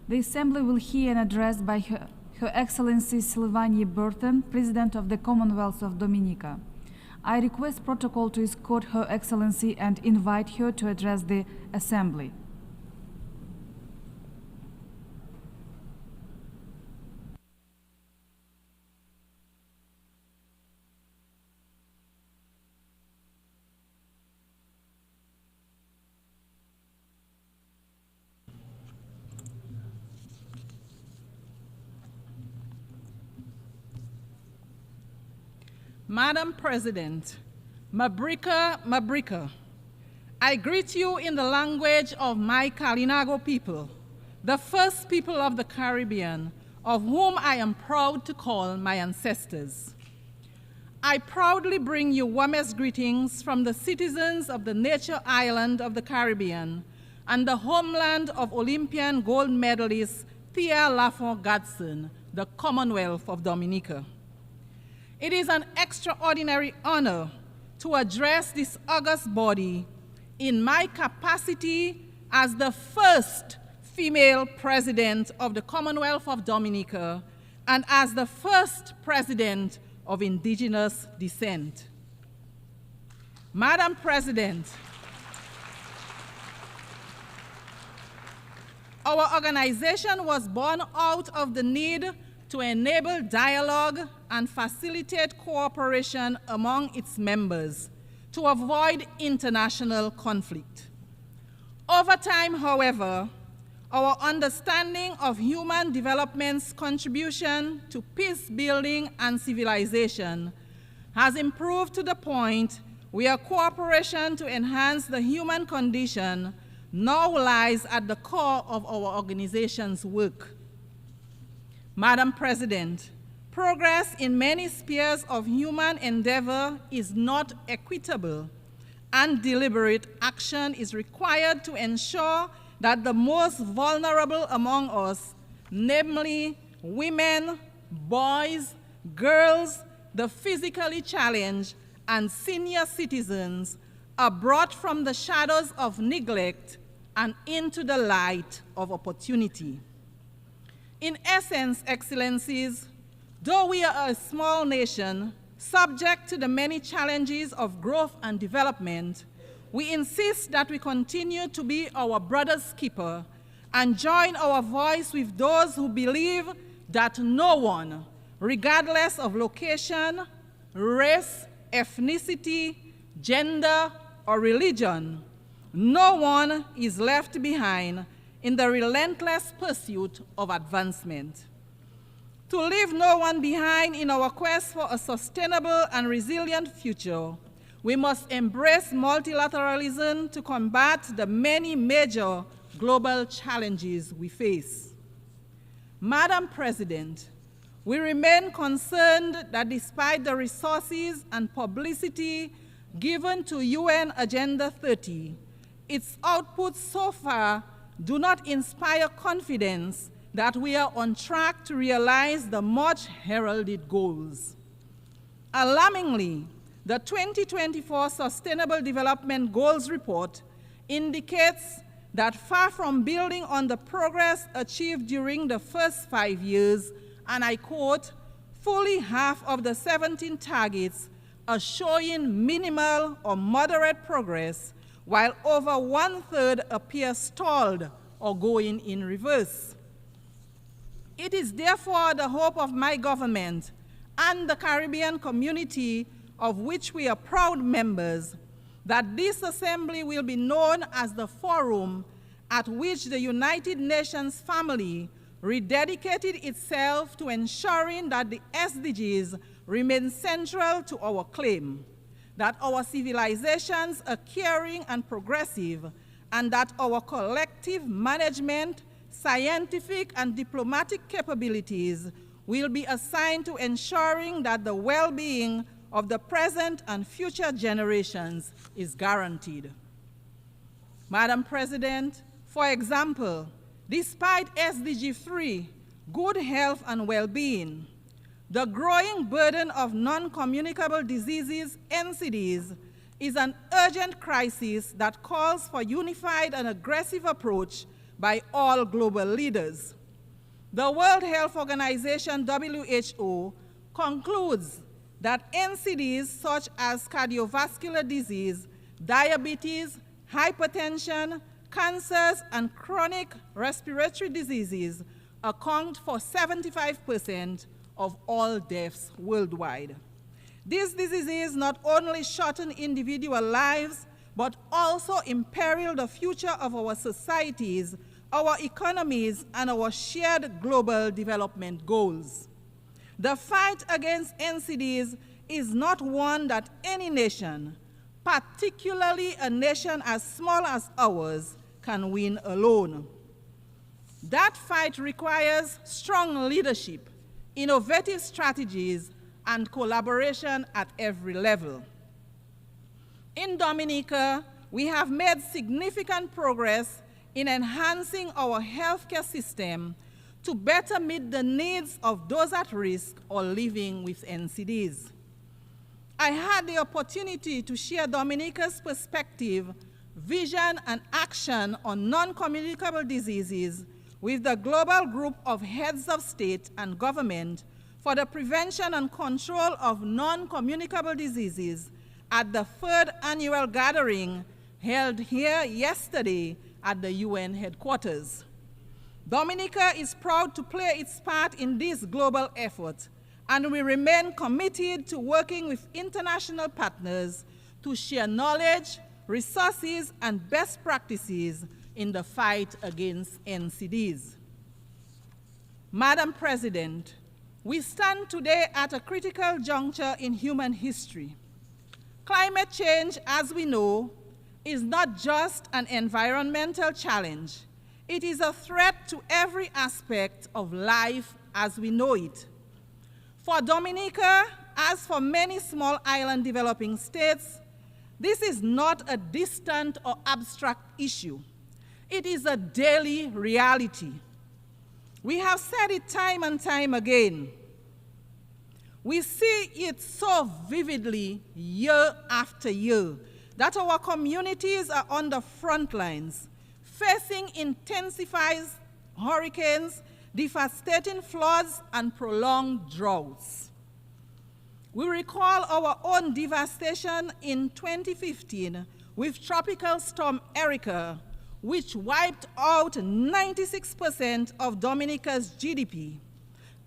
The Assembly will hear an address by Her Excellency Sylvanie Burton, President of the Commonwealth of Dominica. I request protocol to escort Her Excellency and invite her to address the Assembly. Madam President, Mabrika Mabrika, I greet you in the language of my Kalinago people, the first people of the Caribbean, of whom I am proud to call my ancestors. I proudly bring you warmest greetings from the citizens of the nature island of the Caribbean and the homeland of Olympian gold medalist Thea Lafont Gadson, the Commonwealth of Dominica. It is an extraordinary honor to address this august body in my capacity as the first female president of the Commonwealth of Dominica and as the first president of indigenous descent. Madam President, our organization was born out of the need to enable dialogue and facilitate cooperation among its members to avoid international conflict. Over time, however, our understanding of human development's contribution to peace building and civilization has improved to the point where cooperation to enhance the human condition now lies at the core of our organization's work. Madam President, progress in many spheres of human endeavor is not equitable, and deliberate action is required to ensure that the most vulnerable among us, namely women, boys, girls, the physically challenged, and senior citizens, are brought from the shadows of neglect and into the light of opportunity. In essence, Excellencies, though we are a small nation, subject to the many challenges of growth and development, we insist that we continue to be our brother's keeper and join our voice with those who believe that no one, regardless of location, race, ethnicity, gender, or religion, no one is left behind in the relentless pursuit of advancement. To leave no one behind in our quest for a sustainable and resilient future, we must embrace multilateralism to combat the many major global challenges we face. Madam President, we remain concerned that despite the resources and publicity given to UN Agenda 30, its outputs so far do not inspire confidence that we are on track to realize the much heralded goals. Alarmingly, the 2024 Sustainable Development Goals report indicates that far from building on the progress achieved during the first 5 years, and I quote, fully half of the 17 targets are showing minimal or moderate progress, while over 1/3 appear stalled or going in reverse. It is therefore the hope of my government and the Caribbean community, of which we are proud members, that this assembly will be known as the forum at which the United Nations family rededicated itself to ensuring that the SDGs remain central to our claim, that our civilizations are caring and progressive, and that our collective management, scientific and diplomatic capabilities will be assigned to ensuring that the well-being of the present and future generations is guaranteed. Madam President, for example, despite SDG 3, good health and well-being, the growing burden of non-communicable diseases, NCDs, is an urgent crisis that calls for unified and aggressive approach by all global leaders. The World Health Organization, WHO, concludes that NCDs such as cardiovascular disease, diabetes, hypertension, cancers, and chronic respiratory diseases account for 75% of all deaths worldwide. These diseases not only shorten individual lives, but also imperil the future of our societies, our economies, and our shared global development goals. The fight against NCDs is not one that any nation, particularly a nation as small as ours, can win alone. That fight requires strong leadership, innovative strategies, and collaboration at every level. In Dominica, we have made significant progress in enhancing our healthcare system to better meet the needs of those at risk or living with NCDs. I had the opportunity to share Dominica's perspective, vision, and action on non-communicable diseases with the global group of heads of state and government for the prevention and control of non-communicable diseases at the 3rd annual gathering held here yesterday at the UN headquarters. Dominica is proud to play its part in this global effort, and we remain committed to working with international partners to share knowledge, resources, and best practices in the fight against NCDs. Madam President, we stand today at a critical juncture in human history. Climate change, as we know, is not just an environmental challenge. It is a threat to every aspect of life as we know it. For Dominica, as for many small island developing states, this is not a distant or abstract issue. It is a daily reality. We have said it time and time again. We see it so vividly year after year that our communities are on the front lines, facing intensified hurricanes, devastating floods, and prolonged droughts. We recall our own devastation in 2015 with Tropical Storm Erica, which wiped out 96% of Dominica's GDP.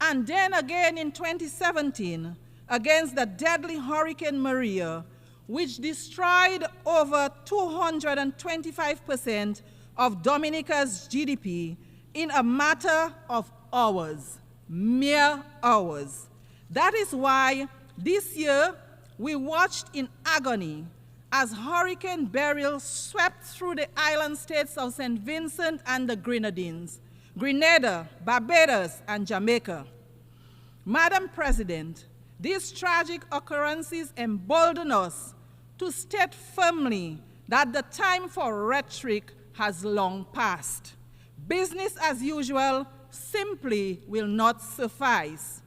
And then again in 2017, against the deadly Hurricane Maria, which destroyed over 225% of Dominica's GDP in a matter of hours, mere hours. That is why this year we watched in agony as Hurricane Beryl swept through the island states of St. Vincent and the Grenadines, Grenada, Barbados, and Jamaica. Madam President, these tragic occurrences embolden us to state firmly that the time for rhetoric has long passed. Business as usual simply will not suffice.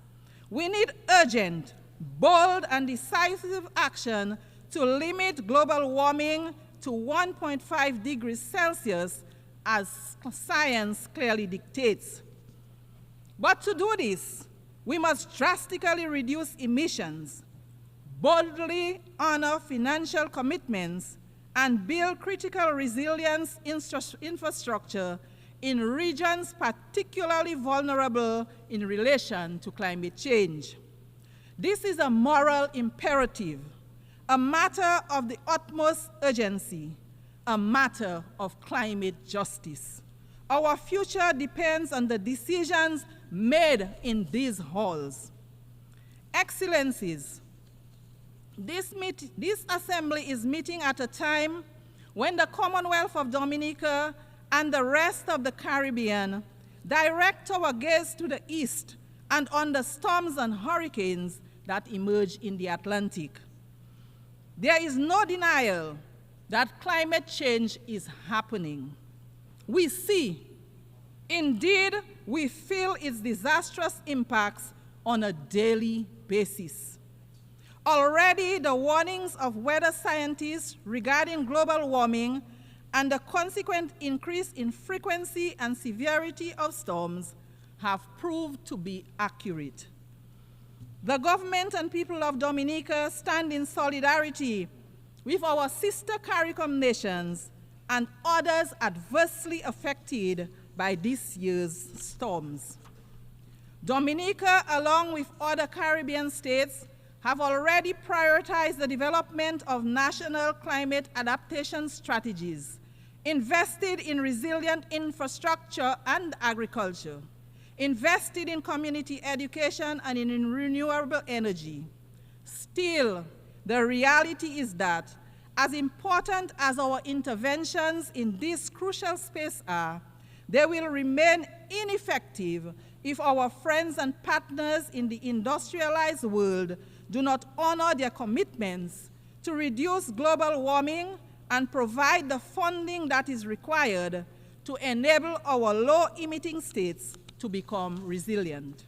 We need urgent, bold, and decisive action to limit global warming to 1.5 degrees Celsius as science clearly dictates. But to do this, we must drastically reduce emissions, boldly honor financial commitments, and build critical resilience infrastructure in regions particularly vulnerable in relation to climate change. This is a moral imperative, a matter of the utmost urgency, a matter of climate justice. Our future depends on the decisions made in these halls. Excellencies, this assembly is meeting at a time when the Commonwealth of Dominica and the rest of the Caribbean direct our gaze to the east and on the storms and hurricanes that emerge in the Atlantic. There is no denial that climate change is happening. We see, indeed, we feel its disastrous impacts on a daily basis. Already, the warnings of weather scientists regarding global warming and the consequent increase in frequency and severity of storms have proved to be accurate. The government and people of Dominica stand in solidarity with our sister CARICOM nations and others adversely affected by this year's storms. Dominica, along with other Caribbean states, have already prioritized the development of national climate adaptation strategies, invested in resilient infrastructure and agriculture, invested in community education and in renewable energy. Still, the reality is that, as important as our interventions in this crucial space are, they will remain ineffective if our friends and partners in the industrialized world do not honor their commitments to reduce global warming and provide the funding that is required to enable our low-emitting states to become resilient.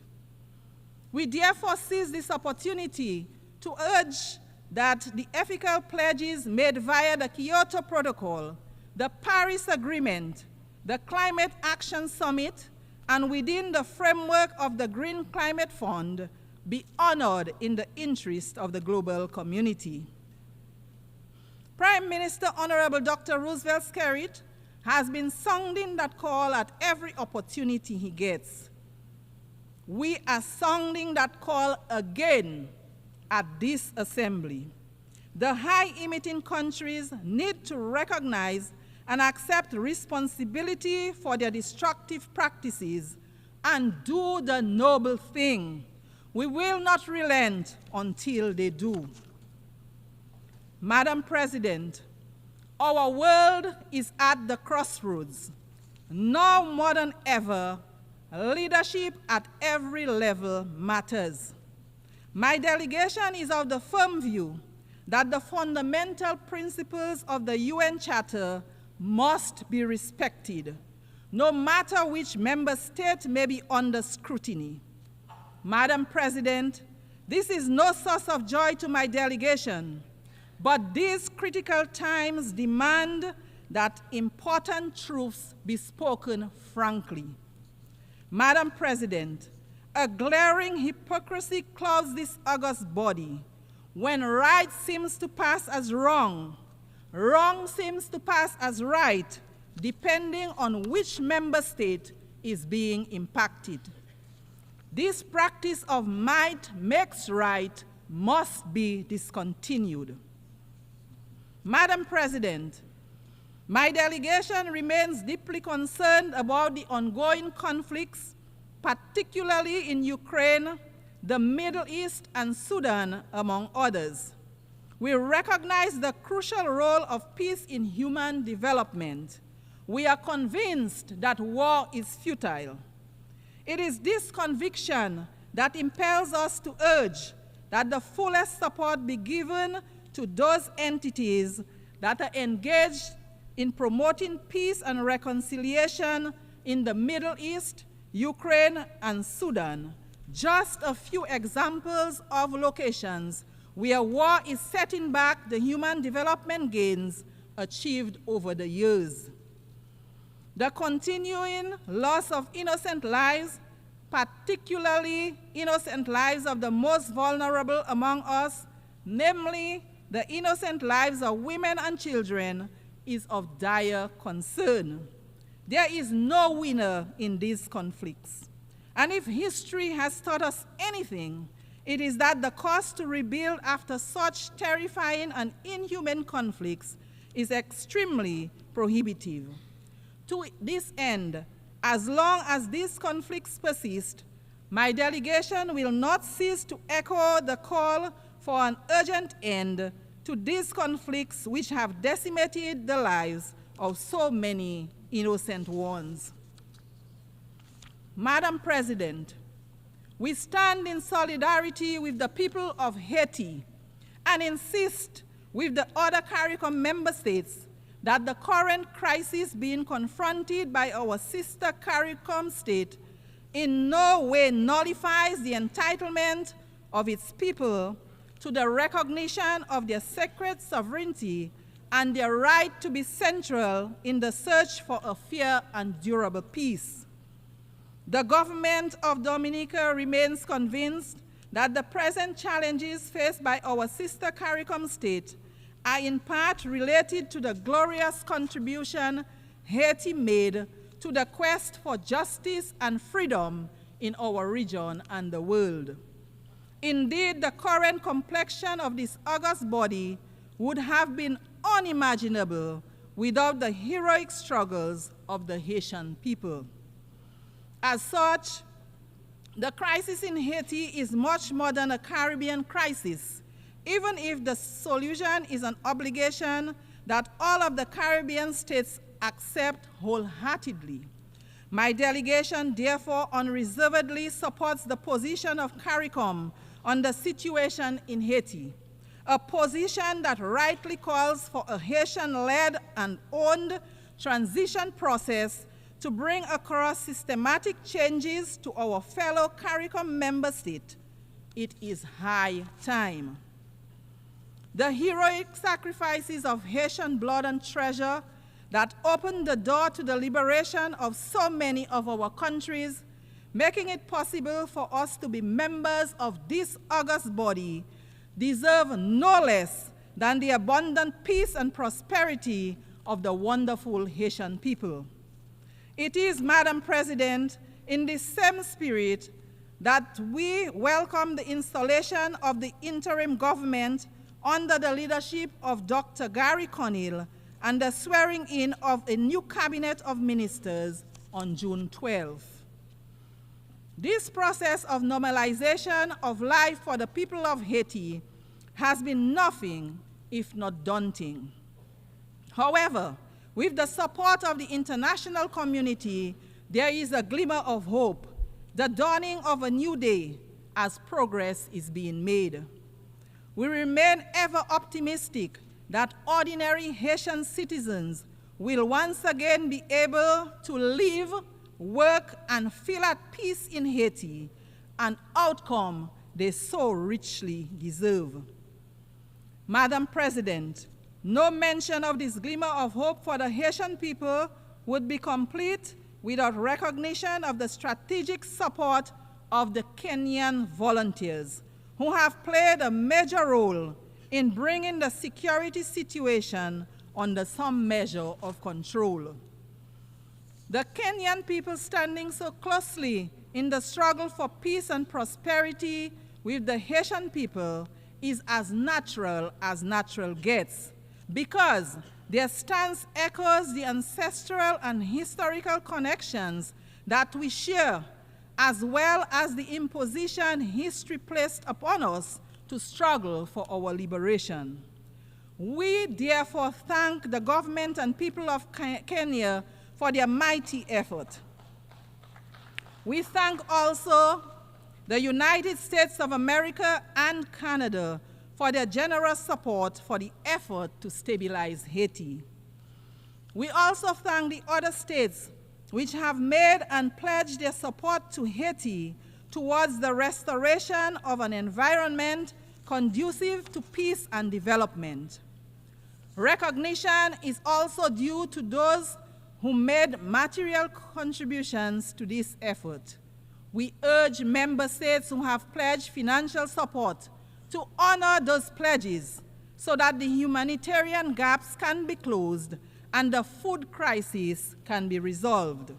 We therefore seize this opportunity to urge that the ethical pledges made via the Kyoto Protocol, the Paris Agreement, the Climate Action Summit, and within the framework of the Green Climate Fund be honored in the interest of the global community. Prime Minister Honorable Dr. Roosevelt Skerrit has been sounding that call at every opportunity he gets. We are sounding that call again at this assembly. The high-emitting countries need to recognize and accept responsibility for their destructive practices and do the noble thing. We will not relent until they do. Madam President, our world is at the crossroads. Now more than ever, leadership at every level matters. My delegation is of the firm view that the fundamental principles of the UN Charter must be respected, no matter which member state may be under scrutiny. Madam President, this is no source of joy to my delegation, but these critical times demand that important truths be spoken frankly. Madam President, a glaring hypocrisy clouds this august body. When right seems to pass as wrong, wrong seems to pass as right, depending on which member state is being impacted. This practice of might makes right must be discontinued. Madam President, my delegation remains deeply concerned about the ongoing conflicts, particularly in Ukraine, the Middle East, and Sudan, among others. We recognize the crucial role of peace in human development. We are convinced that war is futile. It is this conviction that impels us to urge that the fullest support be given to those entities that are engaged in promoting peace and reconciliation in the Middle East, Ukraine, and Sudan. Just a few examples of locations where war is setting back the human development gains achieved over the years. The continuing loss of innocent lives, particularly innocent lives of the most vulnerable among us, namely the innocent lives of women and children, is of dire concern. There is no winner in these conflicts. And if history has taught us anything, it is that the cost to rebuild after such terrifying and inhuman conflicts is extremely prohibitive. To this end, as long as these conflicts persist, my delegation will not cease to echo the call for an urgent end to these conflicts which have decimated the lives of so many innocent ones. Madam President, we stand in solidarity with the people of Haiti and insist with the other CARICOM member states that the current crisis being confronted by our sister CARICOM state in no way nullifies the entitlement of its people to the recognition of their sacred sovereignty and their right to be central in the search for a fair and durable peace. The government of Dominica remains convinced that the present challenges faced by our sister CARICOM state are in part related to the glorious contribution Haiti made to the quest for justice and freedom in our region and the world. Indeed, the current complexion of this august body would have been unimaginable without the heroic struggles of the Haitian people. As such, the crisis in Haiti is much more than a Caribbean crisis, even if the solution is an obligation that all of the Caribbean states accept wholeheartedly. My delegation therefore unreservedly supports the position of CARICOM on the situation in Haiti, a position that rightly calls for a Haitian-led and owned transition process to bring across systematic changes to our fellow CARICOM member state. It is high time. The heroic sacrifices of Haitian blood and treasure that opened the door to the liberation of so many of our countries, making it possible for us to be members of this august body, deserve no less than the abundant peace and prosperity of the wonderful Haitian people. It is, Madam President, in this same spirit that we welcome the installation of the interim government under the leadership of Dr. Gary Conil and the swearing in of a new cabinet of ministers on June 12th. This process of normalization of life for the people of Haiti has been nothing if not daunting. However, with the support of the international community, there is a glimmer of hope, the dawning of a new day as progress is being made. We remain ever optimistic that ordinary Haitian citizens will once again be able to live, work, and feel at peace in Haiti, an outcome they so richly deserve. Madam President, no mention of this glimmer of hope for the Haitian people would be complete without recognition of the strategic support of the Kenyan volunteers, who have played a major role in bringing the security situation under some measure of control. The Kenyan people standing so closely in the struggle for peace and prosperity with the Haitian people is as natural gets, because their stance echoes the ancestral and historical connections that we share, as well as the imposition history placed upon us to struggle for our liberation. We therefore thank the government and people of Kenya for their mighty effort. We thank also the United States of America and Canada for their generous support for the effort to stabilize Haiti. We also thank the other states which have made and pledged their support to Haiti towards the restoration of an environment conducive to peace and development. Recognition is also due to those who made material contributions to this effort. We urge member states who have pledged financial support to honor those pledges so that the humanitarian gaps can be closed and the food crisis can be resolved.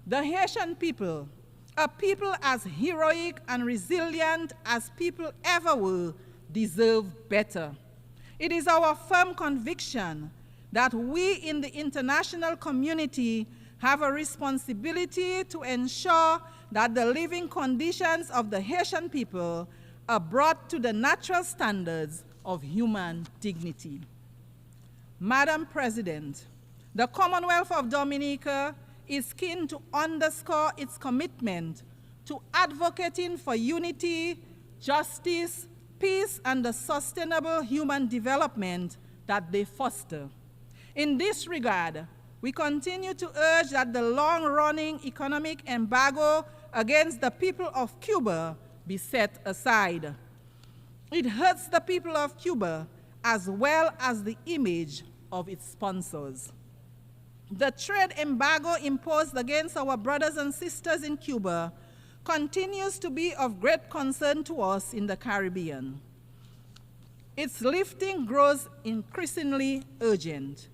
The Haitian people, a people as heroic and resilient as people ever were, deserve better. It is our firm conviction that we in the international community have a responsibility to ensure that the living conditions of the Haitian people are brought to the natural standards of human dignity. Madam President, the Commonwealth of Dominica is keen to underscore its commitment to advocating for unity, justice, peace, and the sustainable human development that they foster. In this regard, we continue to urge that the long-running economic embargo against the people of Cuba be set aside. It hurts the people of Cuba as well as the image of its sponsors. The trade embargo imposed against our brothers and sisters in Cuba continues to be of great concern to us in the Caribbean. Its lifting grows increasingly urgent.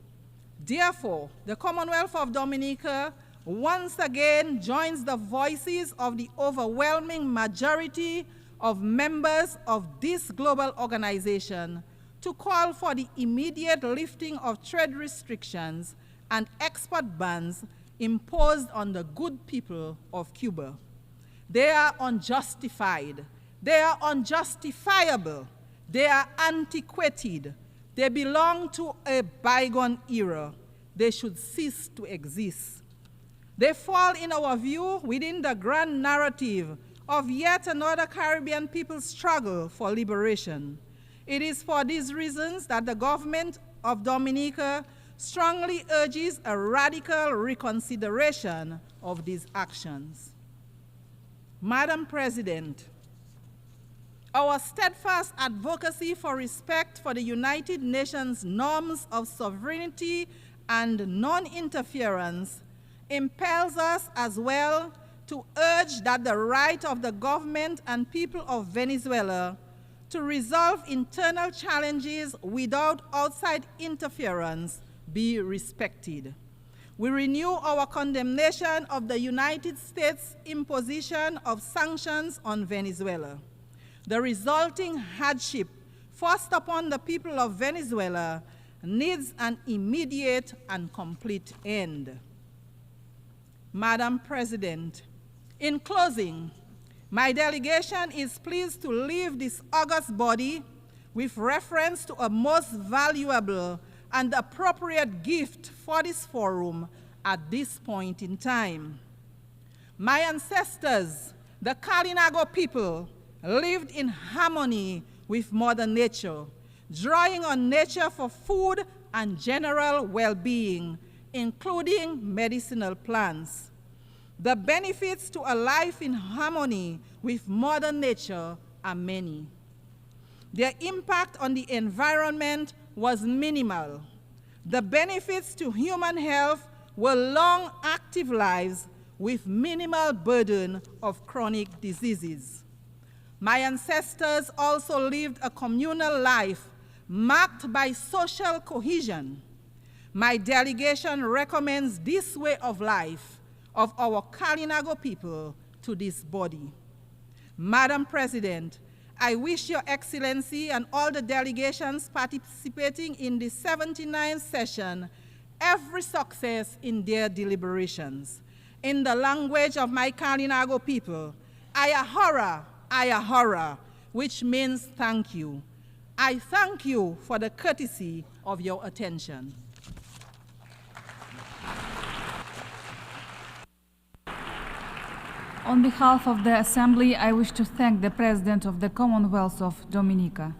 Therefore, the Commonwealth of Dominica once again joins the voices of the overwhelming majority of members of this global organization to call for the immediate lifting of trade restrictions and export bans imposed on the good people of Cuba. They are unjustified, they are unjustifiable, they are antiquated, they belong to a bygone era. They should cease to exist. They fall, in our view, within the grand narrative of yet another Caribbean people's struggle for liberation. It is for these reasons that the government of Dominica strongly urges a radical reconsideration of these actions. Madam President, our steadfast advocacy for respect for the United Nations norms of sovereignty and non-interference impels us as well to urge that the right of the government and people of Venezuela to resolve internal challenges without outside interference be respected. We renew our condemnation of the United States' imposition of sanctions on Venezuela. The resulting hardship forced upon the people of Venezuela needs an immediate and complete end. Madam President, in closing, my delegation is pleased to leave this august body with reference to a most valuable and appropriate gift for this forum at this point in time. My ancestors, the Kalinago people, lived in harmony with Mother Nature, drawing on nature for food and general well-being, including medicinal plants. The benefits to a life in harmony with Mother Nature are many. Their impact on the environment was minimal. The benefits to human health were long, active lives with minimal burden of chronic diseases. My ancestors also lived a communal life marked by social cohesion. My delegation recommends this way of life of our Kalinago people to this body. Madam President, I wish Your Excellency and all the delegations participating in the 79th session every success in their deliberations. In the language of my Kalinago people, Ayahora, which means thank you. I thank you for the courtesy of your attention. On behalf of the Assembly, I wish to thank the President of the Commonwealth of Dominica.